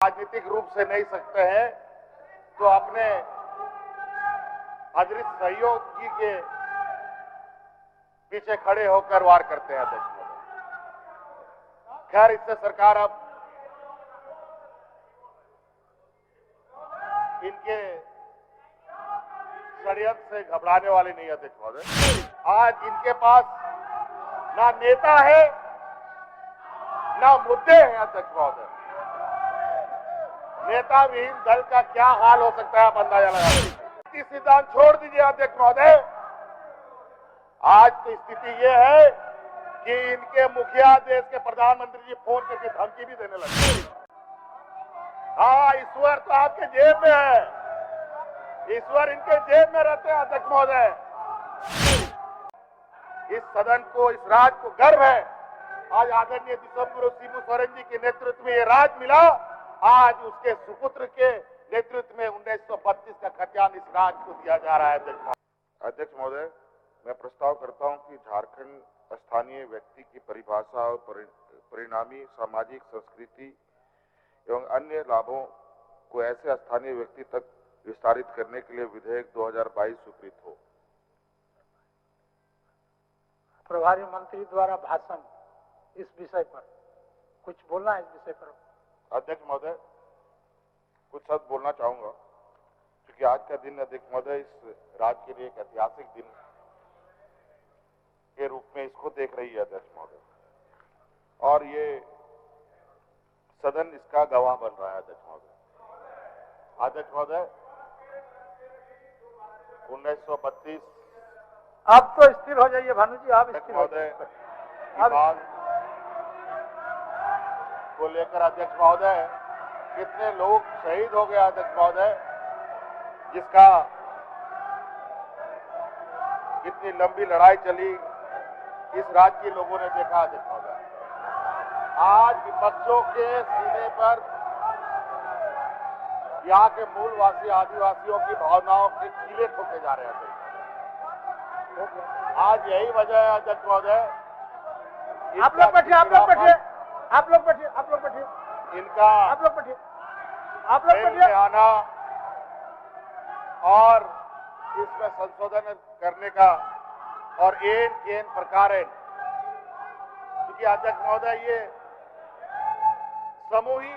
राजनीतिक रूप से नहीं सकते हैं तो अपने अदृश्य सहयोगी के पीछे खड़े होकर वार करते हैं अध्यक्ष महोदय। खैर, इससे सरकार अब इनके षड्यंत्र से घबराने वाली नहीं है अध्यक्ष महोदय। आज इनके पास ना नेता है ना मुद्दे हैं अध्यक्ष महोदय। नेता विहीन दल का क्या हाल हो सकता है आप अंदाजा लगा सकते हैं। सिद्धांत छोड़ दीजिए अध्यक्ष महोदय। आज तो स्थिति ये है कि इनके मुखिया देश के प्रधानमंत्री जी फोन करके धमकी भी देने लगे। हाँ, ईश्वर तो आपके जेब में है, ईश्वर इनके जेब में रहते हैं अध्यक्ष महोदय। इस सदन को, इस राज्य को गर्व है आज आदरणीय विश्वगुरु शिबू सोरेन जी के नेतृत्व में ये राज्य मिला। आज उसके सुपुत्र के नेतृत्व में 1932 का खतियान इस राज्य को दिया जा रहा है। अध्यक्ष महोदय, मैं प्रस्ताव करता हूं कि झारखंड स्थानीय व्यक्ति की परिभाषा और परिणामी सामाजिक संस्कृति एवं अन्य लाभों को ऐसे स्थानीय व्यक्ति तक विस्तारित करने के लिए विधेयक 2022 स्वीकृत हो। प्रभारी मंत्री द्वारा भाषण इस विषय पर कुछ बोलना है। इस विषय पर अध्यक्ष महोदय, कुछ शब्द बोलना चाहूंगा क्योंकि आज का दिन अध्यक्ष महोदय इस राज्य के लिए एक ऐतिहासिक दिन के रूप में इसको देख रही है अध्यक्ष महोदय, और ये सदन इसका गवाह बन रहा है अध्यक्ष महोदय। अध्यक्ष महोदय, 1932 आप तो स्थिर हो जाइए भानु जी, आप स्थिर महोदय को लेकर अध्यक्ष महोदय कितने लोग शहीद हो गए अध्यक्ष महोदय, जिसका कितनी लंबी लड़ाई चली इस राज्य के लोगों ने देखा अध्यक्ष महोदय। आज विपक्षों के सीने पर यहाँ के मूलवासी आदिवासियों की भावनाओं के कीले ठोके जा रहे हैं अध्यक्ष। आज यही वजह है अध्यक्ष महोदय। आप लोग बैठिए, आप लोग बैठिए, आप लोग बैठिए, आप लोग बैठिए, इनका आप लोग बैठिए, आप लोग बैठिए आना और इसमें संशोधन करने का और एन केन प्रकार, क्योंकि अध्यक्ष महोदय ये समूह ही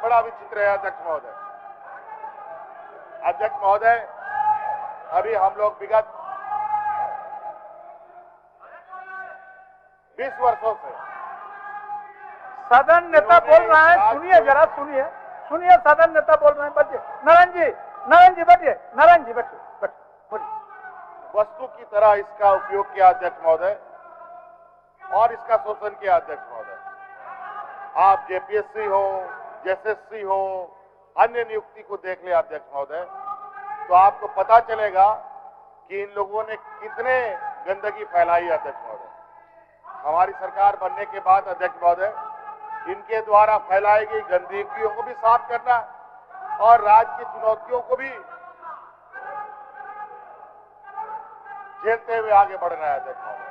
बड़ा विचित्र है अध्यक्ष महोदय। अध्यक्ष महोदय, अभी हम लोग विगत 20 वर्षों से सदन नेता बोल रहा है, सुनिए जरा, सुनिए सुनिए, सदन नेता बोल रहे हैं। बच्चे नारायण जी बैठिए, नारायण जी बैठिए, बैठिए। वस्तु की तरह इसका उपयोग किया अध्यक्ष महोदय और इसका शोषण किया अध्यक्ष महोदय। आप जेपीएससी हो, जेएसएससी हो, अन्य नियुक्ति को देख ले अध्यक्ष महोदय, तो आपको पता चलेगा कि इन लोगों ने कितने गंदगी फैलाई है अध्यक्ष महोदय। हमारी सरकार बनने के बाद अध्यक्ष महोदय इनके द्वारा फैलाई गई गंदगियों को भी साफ करना और राज्य की चुनौतियों को भी झेलते हुए आगे बढ़ना है अध्यक्ष महोदय।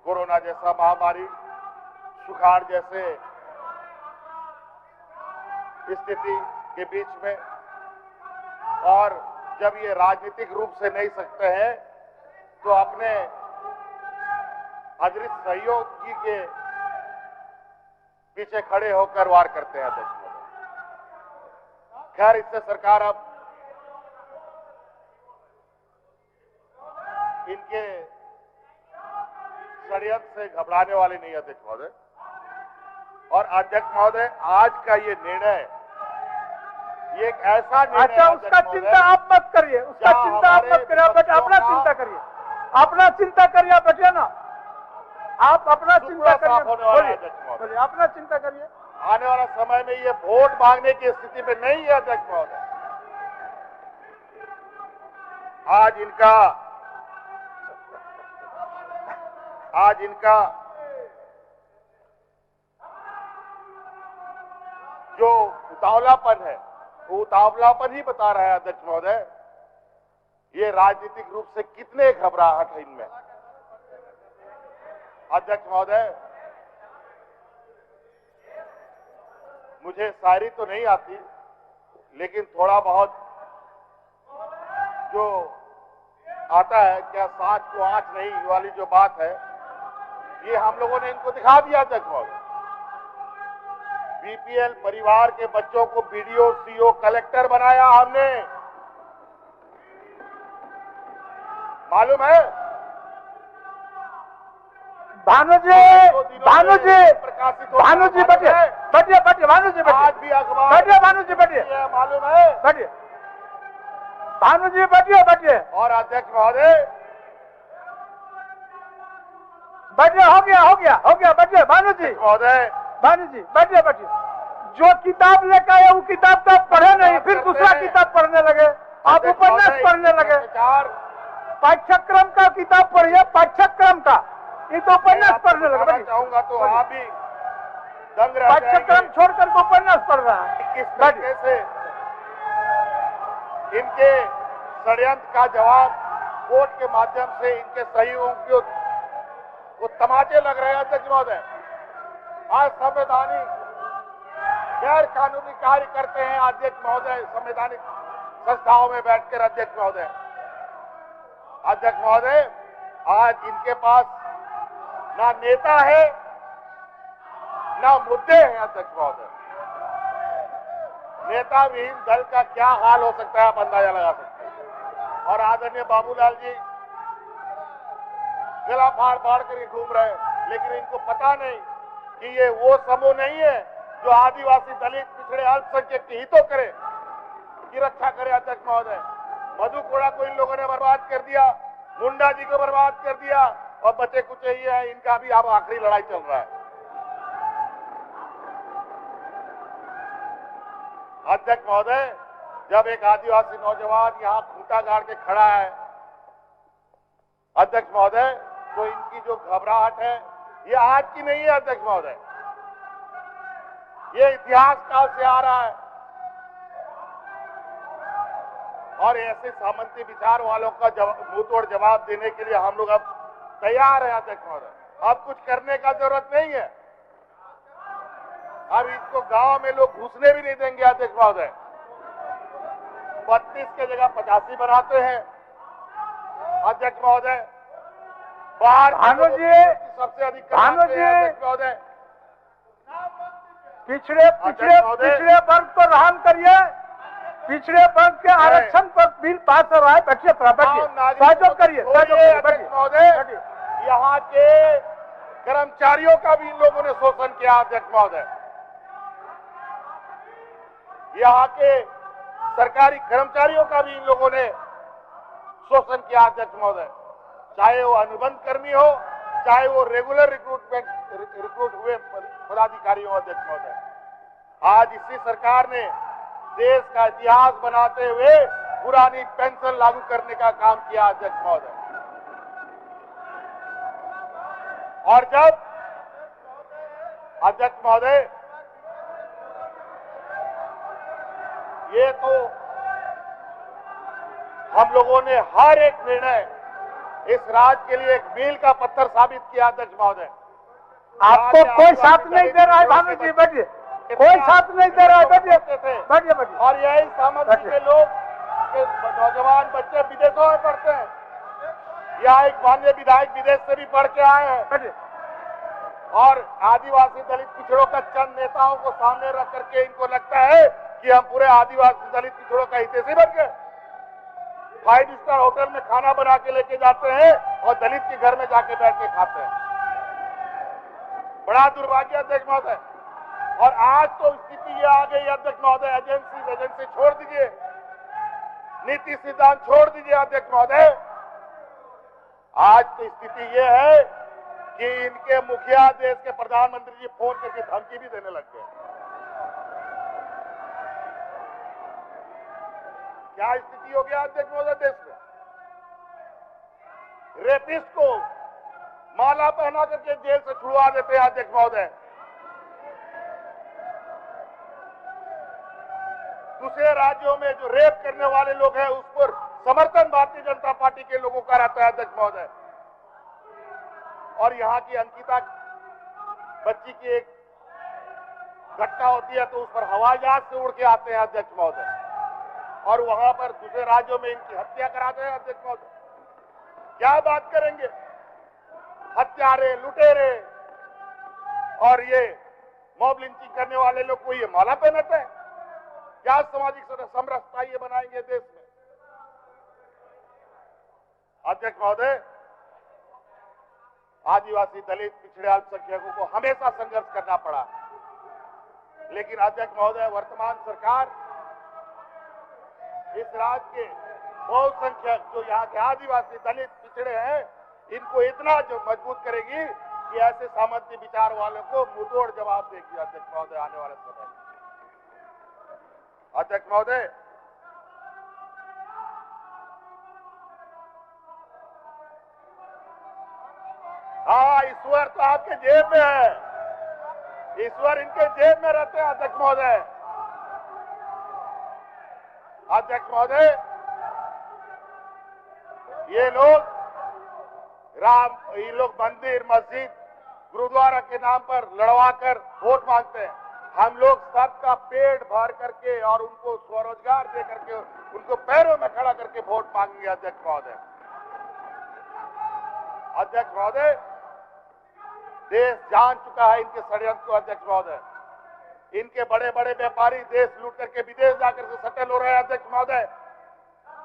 कोरोना जैसा महामारी, सुखाड़ जैसे स्थिति के बीच में, और जब ये राजनीतिक रूप से नहीं सकते हैं तो अपने अदृश्य सहयोगी के पीछे खड़े होकर वार करते हैं अध्यक्ष महोदय। खैर, इससे सरकार अब इनके षड्यंत्र से घबराने वाली नहीं है अध्यक्ष महोदय। और अध्यक्ष महोदय, आज का ये निर्णय, ये एक ऐसा निर्णय, अच्छा, उसका चिंता आप मत करिए, उसका चिंता आप मत करिए, बट अपना चिंता करिए, अपना चिंता करिए, बैठिए ना, आप अपना चिंता करिए, बोलिए, अपना चिंता करिए। आने वाला समय में ये वोट मांगने की स्थिति में नहीं है अध्यक्ष महोदय। आज इनका जो उतावलापन है, वो उतावलापन ही बता रहा है अध्यक्ष महोदय ये राजनीतिक रूप से कितने घबराहट है इनमें। अध्यक्ष महोदय, मुझे शायरी तो नहीं आती, लेकिन थोड़ा बहुत जो आता है, क्या सांच को आंच नहीं वाली जो बात है, ये हम लोगों ने इनको दिखा दिया अध्यक्ष महोदय। बीपीएल परिवार के बच्चों को बीडीओ, सीओ, कलेक्टर बनाया हमने, मालूम है? भानुजी, भानुजी, भानुजी बैठिए, बैठिए, बैठिए, भानुजी बैठिए, आज भी अखबार बैठिए, भानुजी बैठिए, मालूम है? बैठिए, भानुजी बैठिए, बैठिए, और अध्यक्ष महोदय बैठिए, हो गया, बैठिए, भानुजी, महोदय, भानुजी बैठिए, बैठिए। जो किताब लेकर आए वो किताब तो आप पढ़े नहीं, फिर दूसरा किताब पढ़ने लगे, आप उपन्यास पढ़ने लगे। पाठ्यक्रम का किताब पढ़िए, पाठ्यक्रम का, ये तो उपन्यास पढ़ने लगे। चाहूंगा तो आप भी दंग रह पाठ्यक्रम छोड़कर तो उपन्यास पढ़ रहा है। किस तरीके से इनके षड्यंत्र का जवाब कोर्ट के माध्यम से इनके सहयोगियों को तमाचे लग रहे हैं अध्यक्ष महोदय। आज संवैधानिक गैर कानूनी कार्य करते हैं अध्यक्ष महोदय, संवैधानिक संस्थाओं में बैठकर अध्यक्ष महोदय। अध्यक्ष महोदय, आज इनके पास ना नेता है ना मुद्दे हैं अध्यक्ष महोदय। नेता विहीन दल का क्या हाल हो सकता है आप अंदाजा लगा सकते हैं। और आदरणीय बाबूलाल जी गला फाड़ फाड़ कर घूम रहे हैं, लेकिन इनको पता नहीं कि ये वो समूह नहीं है जो आदिवासी, दलित, पिछड़े, अल्पसंख्यक के हितों करे, की रक्षा करे अध्यक्ष महोदय। मधु कोड़ा को इन लोगों ने बर्बाद कर दिया, मुंडा जी को बर्बाद कर दिया, और बचे कुछ ये है, इनका भी अब आखिरी लड़ाई चल रहा है। अध्यक्ष महोदय, जब एक आदिवासी नौजवान यहाँ खूंटा गाड़ के खड़ा है अध्यक्ष महोदय, तो इनकी जो घबराहट है ये आज की नहीं है अध्यक्ष महोदय, ये इतिहास काल से आ रहा है। और ऐसे सामंती विचार वालों का मुंहतोड़ जवाब देने के लिए हम लोग अब तैयार है अध्यक्ष महोदय। अब कुछ करने का जरूरत नहीं है। अब इसको गांव में लोग घुसने भी नहीं देंगे अध्यक्ष महोदय। 32 के जगह 85 बनाते हैं अध्यक्ष महोदय। बाहर भानुजी, सबसे अधिक भानुजी, अध्यक्ष महोदय। पिछड़े वर्ग को रहम करिए, पिछड़े वर्ग के आरक्षण पर बिल पास हो रहा है। बैठिए, सहयोग करिए, अध्यक्ष महोदय। यहाँ के कर्मचारियों का भी इन लोगों ने शोषण किया अध्यक्ष महोदय। यहाँ के सरकारी कर्मचारियों का भी इन लोगों ने शोषण किया अध्यक्ष महोदय। चाहे वो अनुबंध कर्मी हो, चाहे वो रेगुलर रिक्रूट हुए पदाधिकारी हो अध्यक्ष महोदय। आज इसी सरकार ने देश का इतिहास बनाते हुए पुरानी पेंशन लागू करने का काम किया अध्यक्ष महोदय। और जब अध्यक्ष महोदय, ये तो हम लोगों ने हर एक निर्णय इस राज्य के लिए एक मील का पत्थर साबित किया अध्यक्ष महोदय। आपको कोई साथ नहीं दे रहा है भानु जी, बैठिए, कोई साथ नहीं दे रहा है, बैठिए, बैठिए, बैठिए। और यही सामंती के लोग के नौजवान बच्चे विदेशों में पढ़ते हैं। यहाँ एक माननीय विधायक विदेश से भी पढ़ के आए हैं। बैठिए। और आदिवासी दलित पिछड़ों का चंद नेताओं को सामने रख करके इनको लगता है कि हम पूरे आदिवासी दलित पिछड़ों का हितैषी बन गए। 5 स्टार होटल में खाना बना के लेके जाते हैं और दलित के घर में जाके बैठ के खाते हैं। बड़ा दुर्भाग्य अध्यक्ष महोदय। और आज तो स्थिति ये आ गई अध्यक्ष महोदय, एजेंसी छोड़ दीजिए, नीति सिद्धांत छोड़ दीजिए अध्यक्ष महोदय। आज की स्थिति ये है कि इनके मुखिया देश के प्रधानमंत्री जी फोन करके धमकी भी देने लग गए। क्या स्थिति हो गया अध्यक्ष महोदय देश में? रेपिस्ट को माला पहना करके जेल से छुड़वा देते हैं अध्यक्ष महोदय। दूसरे राज्यों में जो रेप करने वाले लोग हैं उस पर समर्थन भारतीय जनता पार्टी के लोगों का रहता है अध्यक्ष महोदय। और यहाँ की अंकिता बच्ची की एक घटना होती है तो उस पर हवाई जहाज से उड़ के आते हैं अध्यक्ष महोदय, और वहां पर दूसरे राज्यों में इनकी हत्या कराते हैं अध्यक्ष महोदय। क्या बात करेंगे? हत्यारे, लुटेरे और ये मॉब लिंचिंग करने वाले लोग को ये माला पहनाते हैं? क्या सामाजिक समरसता ये बनाएंगे देश में? अध्यक्ष महोदय, आदिवासी, दलित, पिछड़े, अल्पसंख्यकों को हमेशा संघर्ष करना पड़ा, लेकिन अध्यक्ष महोदय वर्तमान सरकार इस राज्य के बहुसंख्यक जो यहाँ के आदिवासी, दलित, पिछड़े हैं, इनको इतना जो मजबूत करेगी कि ऐसे सामंती विचार वालों को मुंहतोड़ जवाब देगी अध्यक्ष महोदय आने वाले समय में। अध्यक्ष महोदय, हाँ, ईश्वर तो आपके जेब में है, ईश्वर इनके जेब में रहते हैं अध्यक्ष महोदय। अध्यक्ष महोदय, ये लोग मंदिर, मस्जिद, गुरुद्वारा के नाम पर लड़वाकर वोट मांगते हैं। हम लोग सबका पेट भर करके और उनको स्वरोजगार दे करके उनको पैरों में खड़ा करके वोट मांगेंगे अध्यक्ष महोदय। अध्यक्ष महोदय, देश जान चुका है इनके षड्यंत्र को अध्यक्ष महोदय। इनके बड़े बड़े व्यापारी देश लूट करके विदेश जाकर के सेटल हो रहे हैं अध्यक्ष महोदय,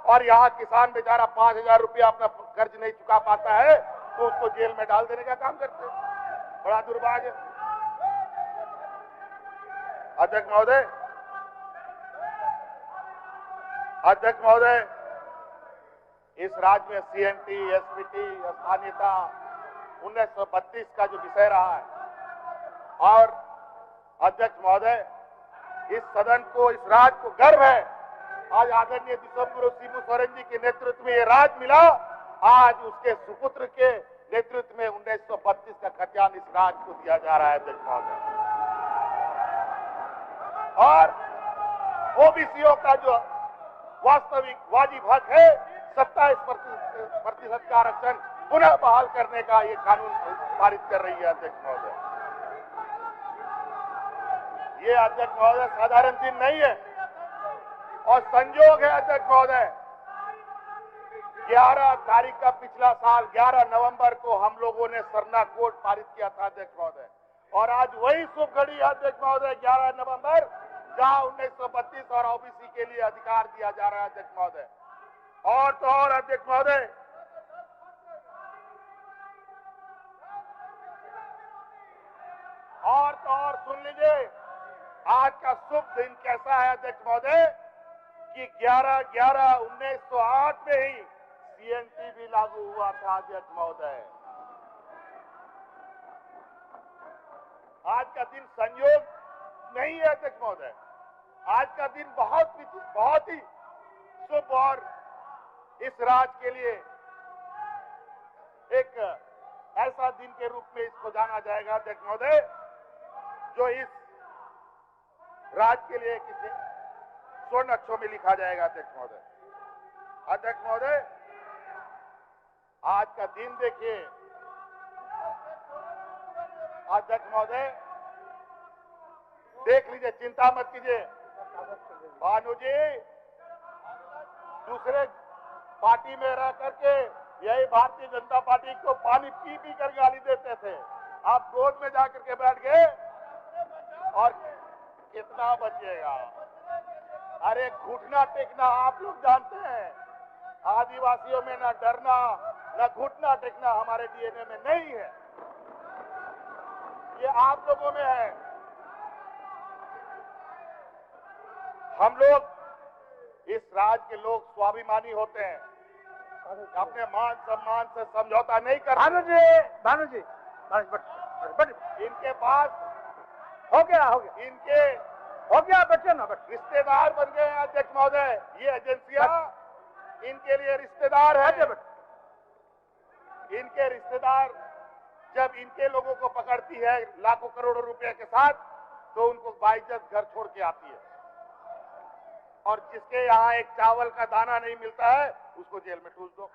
और यहाँ किसान बेचारा 5,000 रुपया अपना कर्ज नहीं चुका पाता है तो उसको जेल में डाल देने का काम करते हैं। बड़ा दुर्भाग्य। अध्यक्ष महोदय, अध्यक्ष महोदय, इस राज्य में सीएनटी, एसपीटी, स्थानीयता 1932 का जो विषय रहा है, और अध्यक्ष महोदय, इस सदन को, इस राज्य को गर्व है आज आदरणीय विश्वगुरु शिबू सोरेन जी के नेतृत्व में ये राज्य मिला। आज उसके सुपुत्र के नेतृत्व में 1932 का खतियान इस राज्य को दिया जा रहा है अध्यक्ष महोदय। और ओबीसीओ का जो वास्तविक वाजिब हक है 27% का आरक्षण पुनः बहाल करने का ये कानून पारित कर रही है अध्यक्ष महोदय। ये अध्यक्ष महोदय साधारण दिन नहीं है, और संयोग है अध्यक्ष महोदय 11 तारीख का पिछला साल 11 नवंबर को हम लोगों ने सरना कोड पारित किया था अध्यक्ष महोदय, और आज वही शुभ घड़ी है अध्यक्ष महोदय 11 नवंबर जहां 1932 और ओबीसी के लिए अधिकार दिया जा रहा है अध्यक्ष महोदय। और तो और अध्यक्ष महोदय, और तो और सुन लीजिए, आज का शुभ दिन कैसा है अध्यक्ष महोदय कि 11/11/1908 में ही सीएनटी भी लागू हुआ था अध्यक्ष महोदय। आज का दिन संयोग नहीं है अध्यक्ष महोदय, आज का दिन बहुत ही शुभ और इस राज्य के लिए एक ऐसा दिन के रूप में इसको जाना जाएगा अध्यक्ष महोदय, जो इस राज्य के लिए किसी स्वर्ण अक्षरों में लिखा जाएगा अध्यक्ष महोदय। अध्यक्ष महोदय, आज का दिन देखिए अध्यक्ष महोदय, देख लीजिए, चिंता मत कीजिए भानु जी, दूसरे पार्टी में रह करके यही भारतीय जनता पार्टी को पानी पी पी कर गाली देते थे, आप गोद में जाकर के बैठ गए और कितना बचिएगा। अरे घुटना टेकना आप लोग जानते हैं, आदिवासियों में ना डरना ना घुटना टेकना हमारे डीएनए में नहीं है, ये आप लोगों में है। हम लोग इस राज्य के लोग स्वाभिमानी होते हैं, अपने मान सम्मान से समझौता नहीं करते। भानु जी, इनके पास हो गया बच्चे ना बच्चे रिश्तेदार बन गए हैं अध्यक्ष महोदय, ये एजेंसियां इनके लिए रिश्तेदार है। इनके रिश्तेदार जब इनके लोगों को पकड़ती है लाखों करोड़ों रुपए के साथ, तो उनको बाइज्जत घर छोड़ के आती है, और जिसके यहाँ एक चावल का दाना नहीं मिलता है उसको जेल में ठूस दो।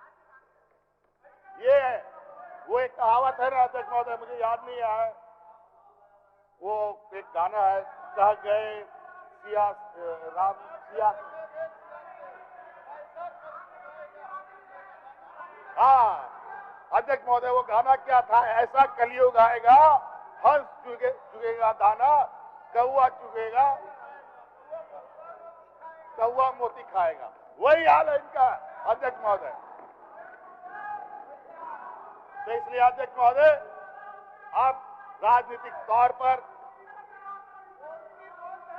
ये है वो एक कहावत है ना अध्यक्ष महोदय, मुझे याद नहीं है, वो एक गाना है, कह गए राम सिया। हाँ अध्यक्ष महोदय, वो गाना क्या था? ऐसा कलयुग आएगा, हंस चुगेगा दाना, कौआ चुगेगा, कौआ मोती खाएगा। वही हाल है इनका अध्यक्ष महोदय। तो इसलिए अध्यक्ष महोदय, आप राजनीतिक तौर पर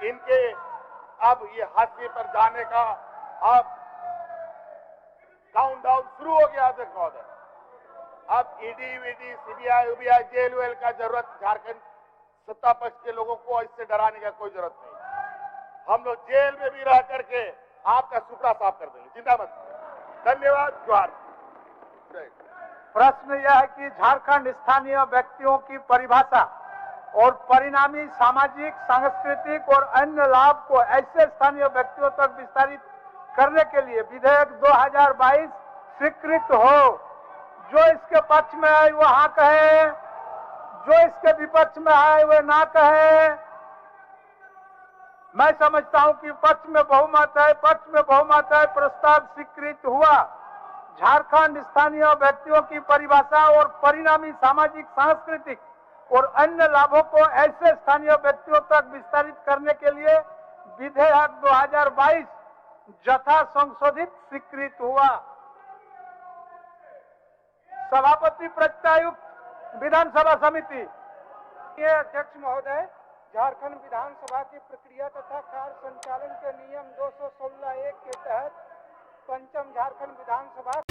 इनके अब ये हाशिए पर जाने का अब काउंटडाउन शुरू हो गया अध्यक्ष महोदय। अब ईडी वीडी सीबीआई उबीआई जेल वेल का जरूरत झारखंड सत्ता पक्ष के लोगों को इससे डराने का कोई जरूरत नहीं। हम लोग जेल में भी रह करके आपका सुपड़ा साफ कर देंगे, चिंता मत। धन्यवाद, जोहार। प्रश्न यह है कि झारखंड स्थानीय व्यक्तियों की परिभाषा और परिणामी सामाजिक, सांस्कृतिक और अन्य लाभ को ऐसे स्थानीय व्यक्तियों तक विस्तारित करने के लिए विधेयक 2022 स्वीकृत हो। जो इसके पक्ष में है वो हाँ कहे, जो इसके विपक्ष में है वो ना कहे। मैं समझता हूं कि पक्ष में बहुमत है, पक्ष में बहुमत है, प्रस्ताव स्वीकृत हुआ। झारखंड स्थानीय व्यक्तियों की परिभाषा और परिणामी सामाजिक, सांस्कृतिक और अन्य लाभों को ऐसे स्थानीय व्यक्तियों तक विस्तारित करने के लिए विधेयक 2022 यथा संशोधित स्वीकृत हुआ। सभापति प्रत्यायुक्त विधानसभा समिति। अध्यक्ष महोदय, झारखंड विधानसभा की प्रक्रिया तथा कार्य संचालन के नियम 216(1) के तहत पंचम झारखंड विधानसभा